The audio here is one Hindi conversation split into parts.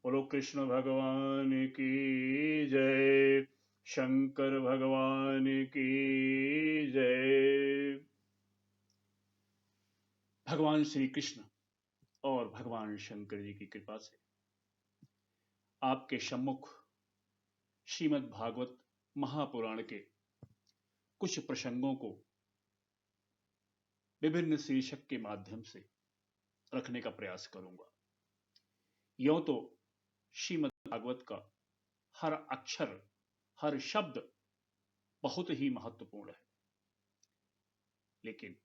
बोलो कृष्ण भगवान की जय, शंकर भगवान की जय। भगवान श्री कृष्ण और भगवान शंकर जी की कृपा से आपके सम्मुख श्रीमद् भागवत महापुराण के कुछ प्रसंगों को विभिन्न शीर्षक के माध्यम से रखने का प्रयास करूंगा। यूं तो श्रीमद् भागवत का हर अक्षर, हर शब्द बहुत ही महत्वपूर्ण है, लेकिन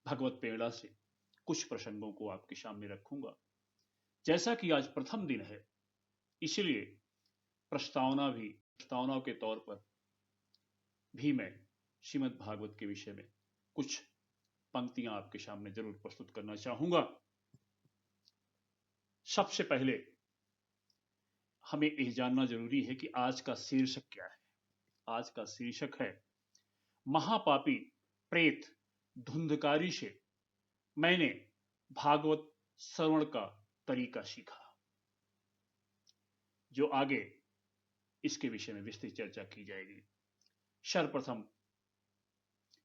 भगवत प्रेरणा से कुछ प्रसंगों को आपके सामने रखूंगा। जैसा कि आज प्रथम दिन है, इसलिए प्रस्तावना के तौर पर भी मैं श्रीमद् भागवत के विषय में कुछ पंक्तियां आपके सामने जरूर प्रस्तुत करना चाहूंगा। सबसे पहले हमें यह जानना जरूरी है कि आज का शीर्षक क्या है। आज का शीर्षक है महापापी प्रेत धुंधकारी से मैंने भागवत श्रवण का तरीका सीखा। जो आगे इसके विषय में विस्तृत चर्चा की जाएगी। सर्वप्रथम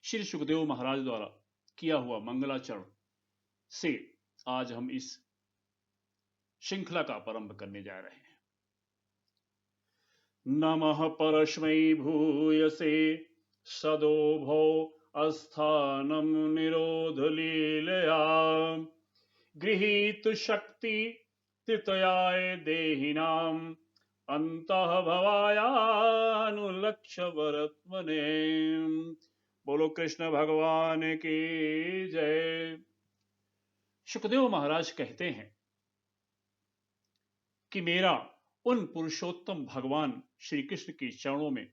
श्री सुखदेव महाराज द्वारा किया हुआ मंगलाचरण से आज हम इस श्रृंखला का प्रारंभ करने जा रहे हैं। नमः परस्मै भूयसे सदोभौ अस्थानं निरोध लीलया गृहीत शक्ति तृतयाय देहिनाम अंतः भवायानुलक्ष्य वरत्मने। बोलो कृष्ण भगवान की जय। सुखदेव महाराज कहते हैं कि मेरा उन पुरुषोत्तम भगवान श्री कृष्ण के चरणों में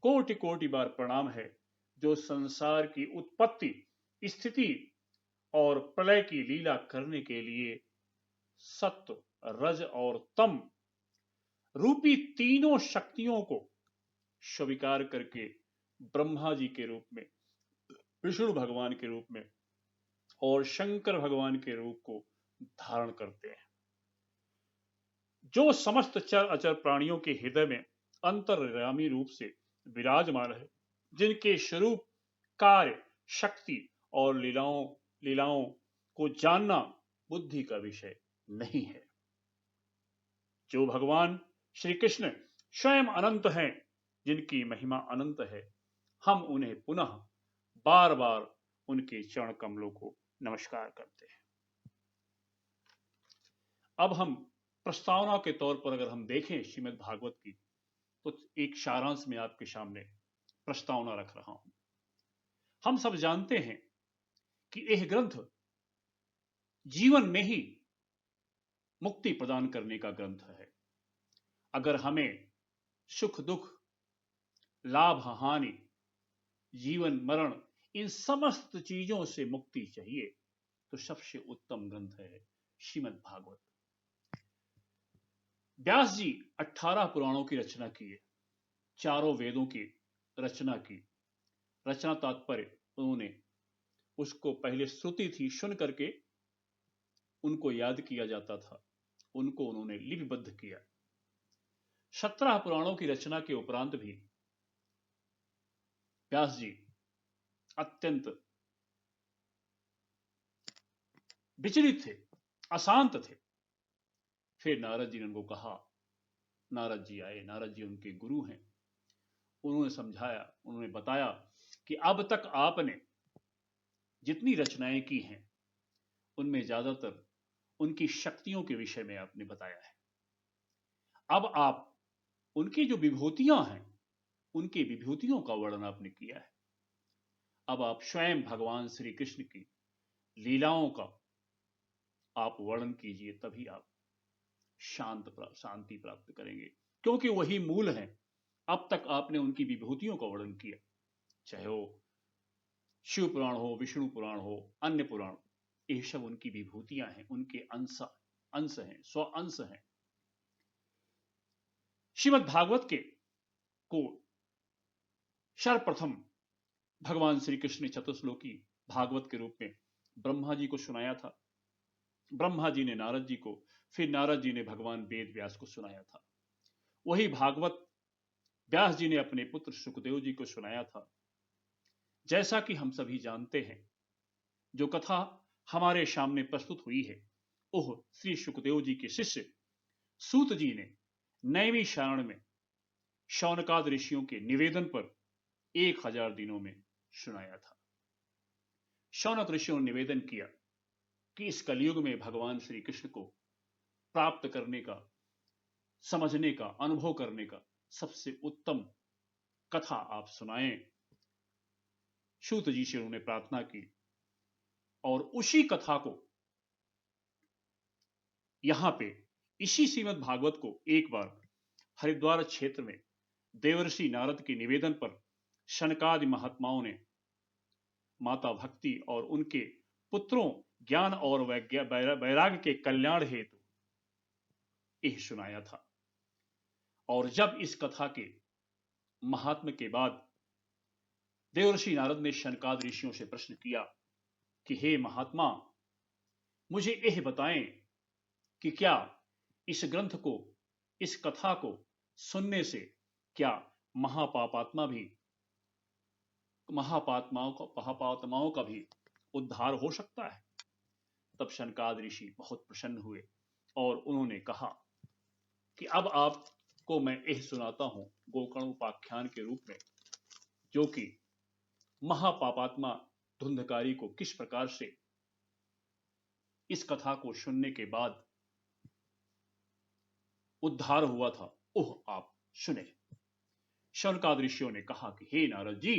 कोटि कोटि बार प्रणाम है, जो संसार की उत्पत्ति, स्थिति और प्रलय की लीला करने के लिए सत्व, रज और तम रूपी तीनों शक्तियों को स्वीकार करके ब्रह्मा जी के रूप में, विष्णु भगवान के रूप में और शंकर भगवान के रूप को धारण करते हैं। जो समस्त चर अचर प्राणियों के हृदय में अंतर्यामी रूप से विराजमान है, जिनके स्वरूप, कार्य, शक्ति और लीलाओं को जानना बुद्धि का विषय नहीं है। जो भगवान श्री कृष्ण स्वयं अनंत हैं, जिनकी महिमा अनंत है, हम उन्हें पुनः बार बार उनके चरण कमलों को नमस्कार करते हैं। अब हम प्रस्तावना के तौर पर अगर हम देखें श्रीमद् भागवत की, तो एक सारांश में आपके सामने प्रस्तावना रख रहा हूं। हम सब जानते हैं कि यह ग्रंथ जीवन में ही मुक्ति प्रदान करने का ग्रंथ है। अगर हमें सुख दुख, लाभ हानि, जीवन मरण, इन समस्त चीजों से मुक्ति चाहिए, तो सबसे उत्तम ग्रंथ है श्रीमद् भागवत। व्यास जी 18 पुराणों की रचना की है, चारों वेदों की रचना की। रचना तात्पर्य उन्होंने उसको पहले श्रुति थी, सुन करके उनको याद किया जाता था, उनको उन्होंने लिपिबद्ध किया। 17 पुराणों की रचना के उपरांत भी व्यास जी अत्यंत विचलित थे, अशांत थे। फिर नारद जी ने उनको कहा, नारद जी आए, नारद जी उनके गुरु हैं। उन्होंने समझाया, उन्होंने बताया कि अब तक आपने जितनी रचनाएं की हैं, उनमें ज्यादातर उनकी शक्तियों के विषय में आपने बताया है। अब आप उनकी जो विभूतियां हैं, उनकी विभूतियों का वर्णन आपने किया है। अब आप स्वयं भगवान श्री कृष्ण की लीलाओं का आप वर्णन कीजिए, तभी आप शांति प्राप्त करेंगे, क्योंकि वही मूल है। अब तक आपने उनकी विभूतियों का वर्णन किया, चाहे वो शिव पुराण हो, विष्णु पुराण हो, अन्य पुराण, ये सब उनकी विभूतियां हैं, उनके अंश हैं, स्व अंश हैं। श्रीमद् भागवत के को सर्वप्रथम भगवान श्री कृष्ण ने चतुश्लोकी भागवत के रूप में ब्रह्मा जी को सुनाया था। ब्रह्मा जी ने नारद जी को, फिर नारद जी ने भगवान वेद व्यास को सुनाया था। वही भागवत व्यास जी ने अपने पुत्र सुखदेव जी को सुनाया था। जैसा कि हम सभी जानते हैं, जो कथा हमारे सामने प्रस्तुत हुई है, वह श्री सुखदेव जी के शिष्य सूत जी ने नैमी शरण में शौनकाद ऋषियों के निवेदन पर 1000 दिनों में सुनाया था। शौनक ऋषियों ने निवेदन किया कि इस कलयुग में भगवान श्री कृष्ण को प्राप्त करने का, समझने का, अनुभव करने का सबसे उत्तम कथा आप सुनाएं। सूत जी से उन्होंने प्रार्थना की और उसी कथा को यहां पे इसी श्रीमद् भागवत को एक बार हरिद्वार क्षेत्र में देवर्षि नारद के निवेदन पर शनकादि महात्माओं ने माता भक्ति और उनके पुत्रों ज्ञान और वैराग्य के कल्याण हेतु यह सुनाया था। और जब इस कथा के महात्म के बाद देवर्षि नारद ने शनकाद ऋषियों से प्रश्न किया कि हे महात्मा, मुझे यह बताएं कि क्या इस ग्रंथ को, इस कथा को सुनने से क्या महापात्माओं का भी उद्धार हो सकता है? तब शनकाद ऋषि बहुत प्रसन्न हुए और उन्होंने कहा कि अब आपको मैं यह सुनाता हूं गोकर्ण उपाख्यान के रूप में, जो कि महापापात्मा धुंधकारी को किस प्रकार से इस कथा को सुनने के बाद उद्धार हुआ था, वह आप सुने। शौनकाद ऋषियों ने कहा कि हे नारद जी,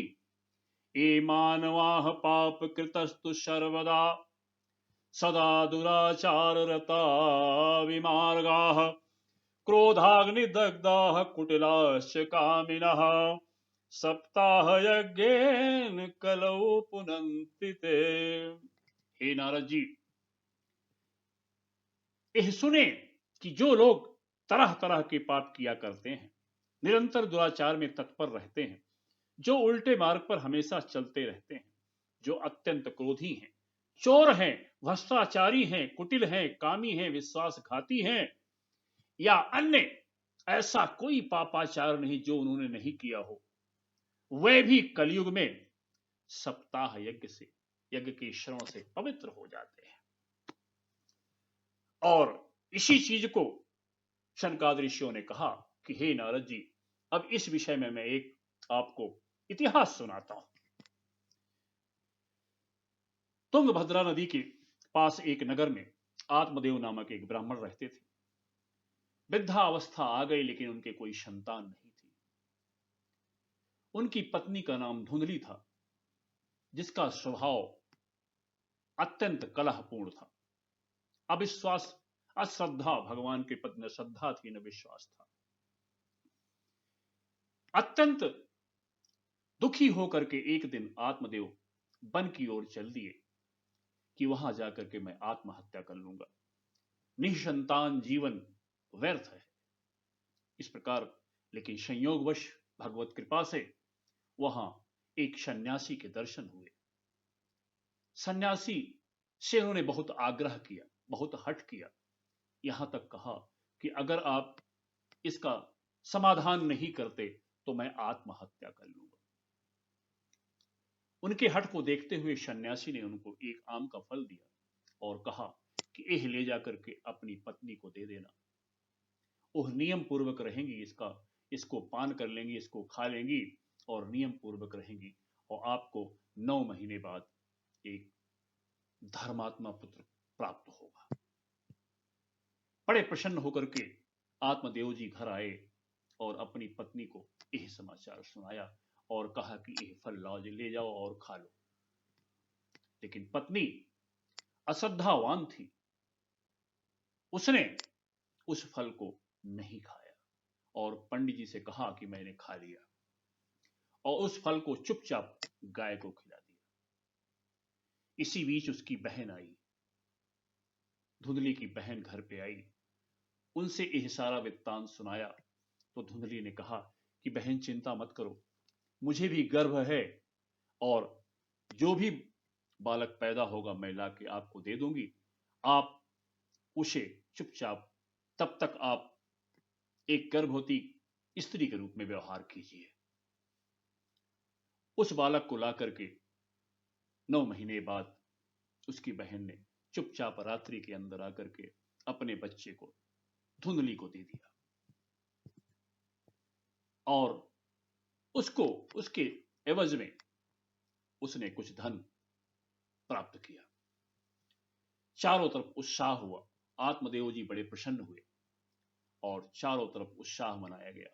ए मानवाः पाप कृतस्तु सर्वदा सदा दुराचार रता विमार्गाः क्रोधाग्निदग्धाः कुटिलाश्च कामिनः सप्ताह यज्ञेन कलौ पुनन्ति ते। हे नारद जी, यह सुने कि जो लोग तरह तरह के पाप किया करते हैं, निरंतर दुराचार में तत्पर रहते हैं, जो उल्टे मार्ग पर हमेशा चलते रहते हैं, जो अत्यंत क्रोधी हैं, चोर हैं, भ्रष्टाचारी हैं, कुटिल हैं, कामी हैं, विश्वासघाती हैं, या अन्य ऐसा कोई पापाचार नहीं जो उन्होंने नहीं किया हो, वे भी कलयुग में सप्ताह यज्ञ के श्रवण से पवित्र हो जाते हैं। और इसी चीज को शनकाद ऋषियों ने कहा कि हे नारद जी, अब इस विषय में मैं एक आपको इतिहास सुनाता हूं। तुंगभद्रा नदी के पास एक नगर में आत्मदेव नामक एक ब्राह्मण रहते थे। वृद्धावस्था आ गई, लेकिन उनके कोई संतान नहीं थी। उनकी पत्नी का नाम धुंधली था, जिसका स्वभाव अत्यंत कलहपूर्ण था। अविश्वास, अश्रद्धा, भगवान के प्रति न श्रद्धा थी न विश्वास था। अत्यंत दुखी होकर के एक दिन आत्मदेव वन की ओर चल दिए कि वहां जाकर के मैं आत्महत्या कर लूंगा, निसंतान जीवन व्यर्थ है। इस प्रकार लेकिन संयोगवश भगवत कृपा से वहां एक सन्यासी के दर्शन हुए। सन्यासी से उन्होंने बहुत आग्रह किया, बहुत हठ किया, यहां तक कहा कि अगर आप इसका समाधान नहीं करते तो मैं आत्महत्या कर लूंगा। उनके हठ को देखते हुए सन्यासी ने उनको एक आम का फल दिया और कहा कि यह ले जाकर के अपनी पत्नी को दे देना। वह नियम पूर्वक रहेंगी, इसको पान कर लेंगी, इसको खा लेंगी और नियम पूर्वक रहेंगी, और आपको 9 महीने बाद एक धर्मात्मा पुत्र प्राप्त होगा। बड़े प्रसन्न होकर के आत्मदेव जी घर आए और अपनी पत्नी को यह समाचार सुनाया और कहा कि यह फल ले जाओ और खा लो। लेकिन पत्नी अश्रद्धावान थी, उसने उस फल को नहीं खाया और पंडित जी से कहा कि मैंने खा लिया, और उस फल को चुपचाप गाय को खिला दिया। इसी बीच उसकी बहन आई, धुंधली की बहन घर पे आई, उनसे यह सारा वृत्तांत सुनाया तो धुंधली ने कहा कि बहन चिंता मत करो, मुझे भी गर्भ है और जो भी बालक पैदा होगा मैं लाके आपको दे दूंगी, आप उसे चुपचाप तब तक आप एक गर्भवती स्त्री के रूप में व्यवहार कीजिए। उस बालक को ला करके 9 महीने बाद उसकी बहन ने चुपचाप रात्रि के अंदर आकर के अपने बच्चे को धुंधली को दे दिया और उसको उसके एवज में उसने कुछ धन प्राप्त किया। चारों तरफ उत्साह हुआ, आत्मदेव जी बड़े प्रसन्न हुए और चारों तरफ उत्साह मनाया गया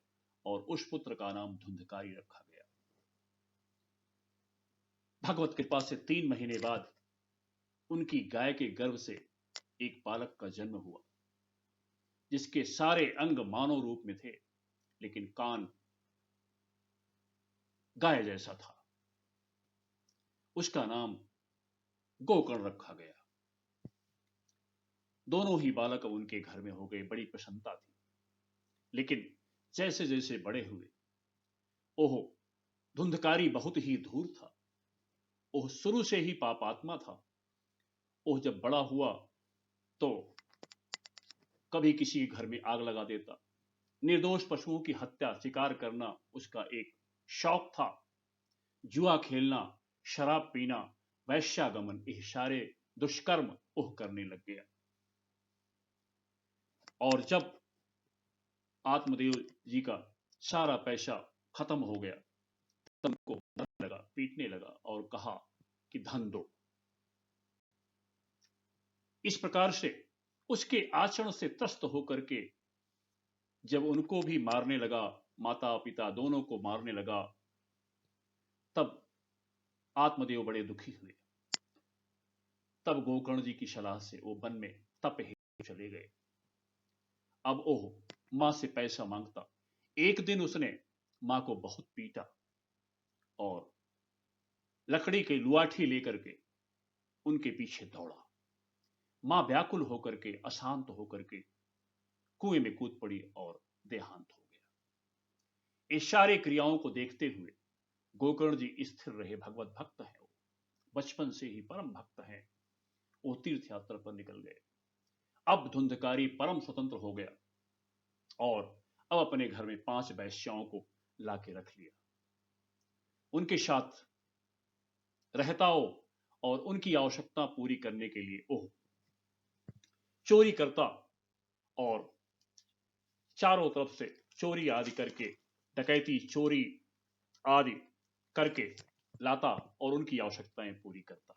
और उस पुत्र का नाम धुंधकारी रखा गया। भगवत कृपा से 3 महीने बाद उनकी गाय के गर्भ से एक बालक का जन्म हुआ, जिसके सारे अंग मानव रूप में थे, लेकिन कान गाय जैसा था। उसका नाम गोकर्ण रखा गया। दोनों ही बालक उनके घर में हो गए। बड़ी प्रसन्नता थी, लेकिन जैसे जैसे बड़े हुए, ओह धुंधकारी बहुत ही धूर्त था। ओह शुरू से ही पापात्मा था। ओह जब बड़ा हुआ तो कभी किसी घर में आग लगा देता। निर्दोष पशुओं की हत्या, शिकार करना उसका एक शौक था। जुआ खेलना, शराब पीना, वैश्यागमन, ये सारे दुष्कर्म ओह करने लग गया। और जब आत्मदेव जी का सारा पैसा खत्म हो गया, तब को लगा, पीटने लगा और कहा कि धन दो। इस प्रकार से उसके आचरण से त्रस्त होकर के जब उनको भी मारने लगा, माता पिता दोनों को मारने लगा, तब आत्मदेव बड़े दुखी हुए। तब गोकर्ण जी की सलाह से वो वन में तप हेतु चले गए। अब ओह मां से पैसा मांगता। एक दिन उसने मां को बहुत पीटा और लकड़ी की लुआठी लेकर के उनके पीछे दौड़ा। मां व्याकुल होकर के, अशांत होकर के कुएं में कूद पड़ी और देहांत हो गया। इस सारे क्रियाओं को देखते हुए गोकर्ण जी स्थिर रहे। भगवत भक्त है वो, बचपन से ही परम भक्त है। वो तीर्थ यात्रा पर निकल गए। अब धुंधकारी परम स्वतंत्र हो गया और अब अपने घर में 5 वैश्याओं को लाके रख लिया। उनके साथ रहता हो और उनकी आवश्यकता पूरी करने के लिए वो चोरी करता और चारों तरफ से चोरी आदि करके, डकैती चोरी आदि करके लाता और उनकी आवश्यकताएं पूरी करता।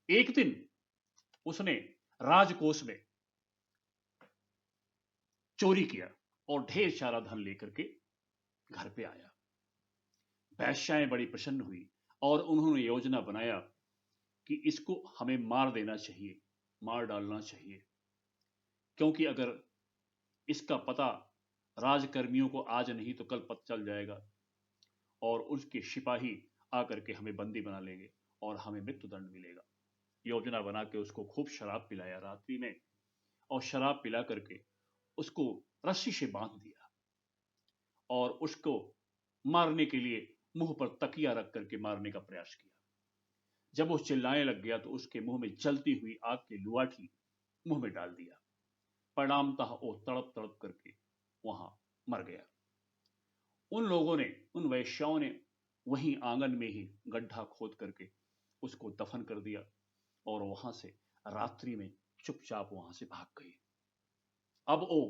एक दिन उसने राजकोष में चोरी किया और ढेर सारा धन लेकर के घर पे आया। वैश्याएं बड़ी प्रसन्न हुई और उन्होंने योजना बनाया कि इसको हमें मार देना चाहिए, मार डालना चाहिए, क्योंकि अगर इसका पता राजकर्मियों को आज नहीं तो कल पता चल जाएगा और उसके सिपाही आकर के हमें बंदी बना लेंगे और हमें मृत्युदंड मिलेगा। योजना बना के उसको खूब शराब पिलाया रात्रि में और शराब पिला करके उसको रस्सी से बांध दिया और उसको मारने के लिए मुंह पर तकिया रख करके मारने का प्रयास किया। जब वो चिल्लाने लग गया तो उसके मुंह में जलती हुई आग की लुआठी मुंह में डाल दिया। परिणामतः वो तड़प तड़प करके वहां मर गया। उन लोगों ने, उन वैश्याओं ने वहीं आंगन में ही गड्ढा खोद करके उसको दफन कर दिया और वहां से रात्रि में चुपचाप वहां से भाग गए। अब वो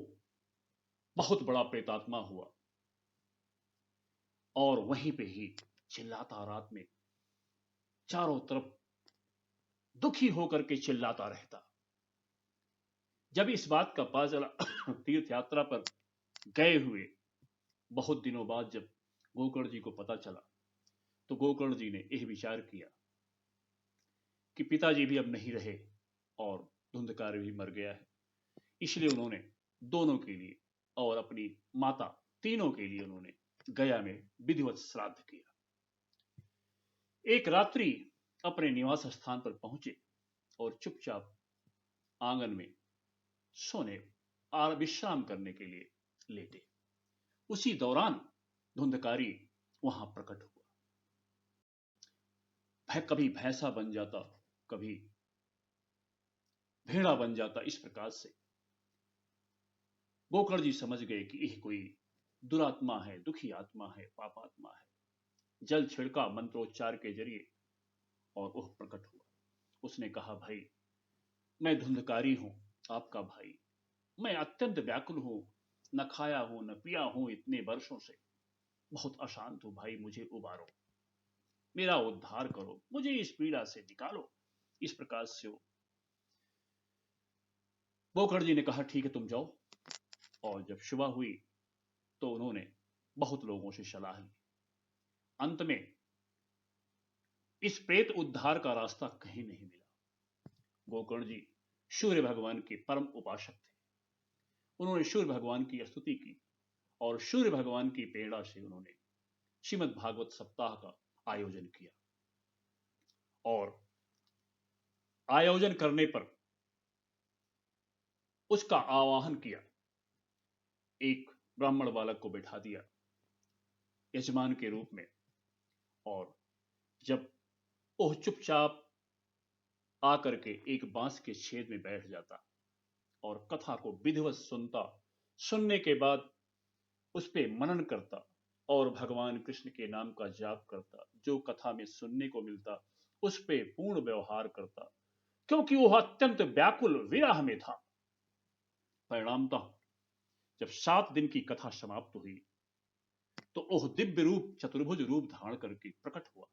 बहुत बड़ा प्रेतात्मा हुआ और वहीं पे ही चिल्लाता, रात में चारों तरफ दुखी होकर के चिल्लाता रहता। जब इस बात का पता चला तीर्थ यात्रा पर गए हुए बहुत दिनों बाद जब गोकर्ण जी को पता चला, तो गोकर्ण जी ने यह विचार किया कि पिताजी भी अब नहीं रहे और धुंधकार भी मर गया है। इसलिए उन्होंने दोनों के लिए और अपनी माता, तीनों के लिए उन्होंने गया में विधिवत श्राद्ध किया। एक रात्रि अपने निवास स्थान पर पहुंचे और चुपचाप आंगन में सोने और विश्राम करने के लिए लेटे। उसी दौरान धुंधकारी वहां प्रकट हुआ। कभी भैंसा बन जाता, कभी भेड़ा बन जाता। इस प्रकार से गोकर्ण जी समझ गए कि यह कोई दुरात्मा है, दुखी आत्मा है, पापात्मा है। जल छिड़का मंत्रोच्चार के जरिए और वह प्रकट हुआ। उसने कहा, भाई मैं धुंधकारी हूं, आपका भाई। मैं अत्यंत व्याकुल हूं, न खाया हूं न पिया हूं इतने वर्षों से। बहुत अशांत हूं भाई, मुझे उबारो, मेरा उद्धार करो, मुझे इस पीड़ा से निकालो। इस प्रकार से गोकर्ण जी ने कहा, ठीक है तुम जाओ। और जब सुबह हुई तो उन्होंने बहुत लोगों से सलाह ली। अंत में इस प्रेत उद्धार का रास्ता कहीं नहीं मिला। गोकर्ण जी सूर्य भगवान के परम उपासक थे। उन्होंने सूर्य भगवान की स्तुति की और सूर्य भगवान की प्रेरणा से उन्होंने श्रीमद् भागवत सप्ताह का आयोजन किया। और आयोजन करने पर उसका आवाहन किया। एक ब्राह्मण बालक को बैठा दिया यजमान के रूप में। और जब वह चुपचाप आकर के एक बांस के छेद में बैठ जाता और कथा को विधिवत सुनता, सुनने के बाद उस पे मनन करता और भगवान कृष्ण के नाम का जाप करता, जो कथा में सुनने को मिलता उस पे पूर्ण व्यवहार करता, क्योंकि वह अत्यंत व्याकुल विरह में था। परिणामतः जब 7 दिन की कथा समाप्त हुई तो वह दिव्य रूप, चतुर्भुज रूप धारण करके प्रकट हुआ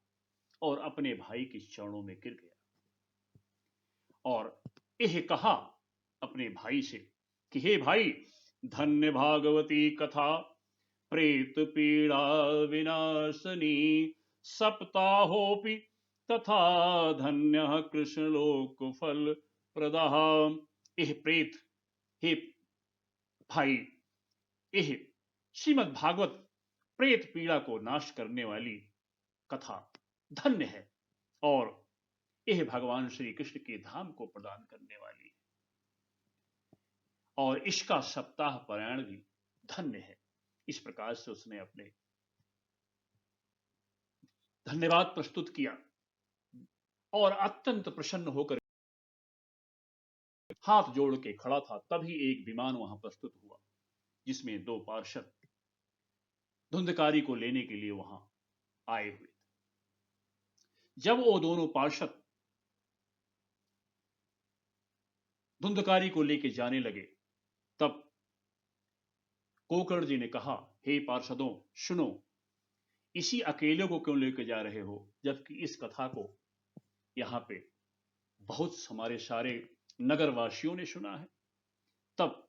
और अपने भाई के चरणों में गिर गया और यह कहा अपने भाई से कि हे भाई, धन्य भागवती कथा, प्रेत पीड़ा विनाशनी, सप्ताहोपि तथा धन्य कृष्ण लोक फल प्रदाह। यह प्रेत, हे भाई, यह श्रीमद् भागवत प्रेत पीड़ा को नाश करने वाली कथा धन्य है और यह भगवान श्री कृष्ण के धाम को प्रदान करने वाली है और इसका सप्ताह पारायण भी धन्य है। इस प्रकार से उसने अपने धन्यवाद प्रस्तुत किया और अत्यंत प्रसन्न होकर हाथ जोड़ के खड़ा था। तभी एक विमान वहां प्रस्तुत हुआ जिसमें 2 पार्षद धुंधकारी को लेने के लिए वहां आए हुए थे। जब वो दोनों पार्षद धुंधकारी को लेके जाने लगे तब गोकर्ण जी ने कहा, हे पार्षदों सुनो, इसी अकेले को क्यों लेके जा रहे हो, जबकि इस कथा को यहां पे बहुत हमारे सारे नगरवासियों ने सुना है। तब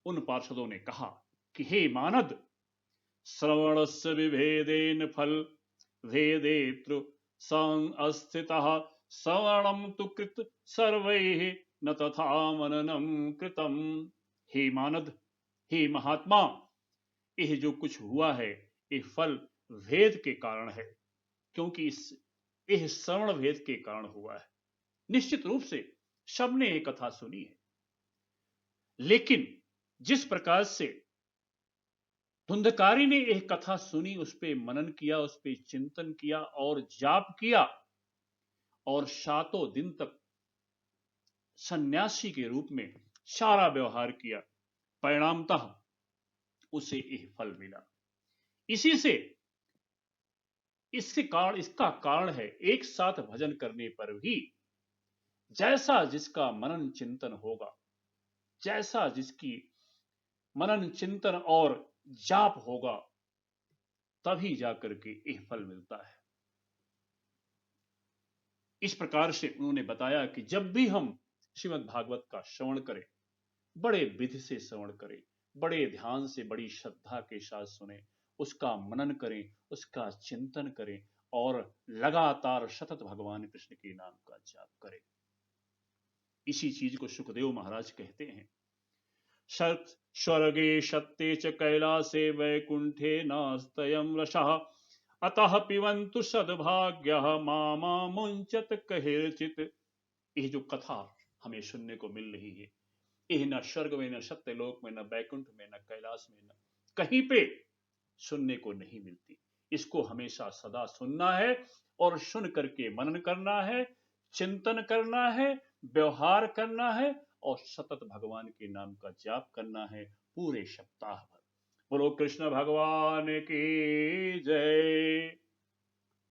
उन पार्षदों ने कहा कि हे मानद, श्रवणस्य विभेदेन फल भेदेत्र संस्थितः, श्रवणम तु कृत सर्वैः न तथा मननम कृतम। हे मानद, हे महात्मा, यह जो कुछ हुआ है यह फल भेद के कारण है, क्योंकि यह श्रवण भेद के कारण हुआ है। निश्चित रूप से सबने यह कथा सुनी है, लेकिन जिस प्रकार से धुंधकारी ने यह कथा सुनी, उस पर मनन किया, उस पर चिंतन किया और जाप किया और 7 दिन तक सन्यासी के रूप में सारा व्यवहार किया, परिणामतः उसे यह फल मिला। इसी से इसका कारण है, एक साथ भजन करने पर भी जैसा जिसका मनन चिंतन होगा, जैसा जिसकी मनन चिंतन और जाप होगा, तभी जाकर के यह फल मिलता है। इस प्रकार से उन्होंने बताया कि जब भी हम श्रीमद् भागवत का श्रवण करें, बड़े विधि से श्रवण करें, बड़े ध्यान से, बड़ी श्रद्धा के साथ सुने, उसका मनन करें, उसका चिंतन करें और लगातार सतत भगवान कृष्ण के नाम का जाप करें। इसी चीज को सुखदेव महाराज कहते हैं, स्वर्गे सत्ते च कैलासे वैकुंठे नास्तयं रसः, अतः पिबन्तु सद्भाग्यः मामा मुंचत कहिर्चित। यह जो कथा हमें सुनने को मिल रही है, यह न स्वर्ग में, न सत्यलोक में, न बैकुंठ में, न कैलाश में, न कहीं पे सुनने को नहीं मिलती। इसको हमेशा सदा सुनना है और सुन करके मनन करना है, चिंतन करना है, व्यवहार करना है और सतत भगवान के नाम का जाप करना है पूरे सप्ताह भर। बोलो कृष्ण भगवान की जय।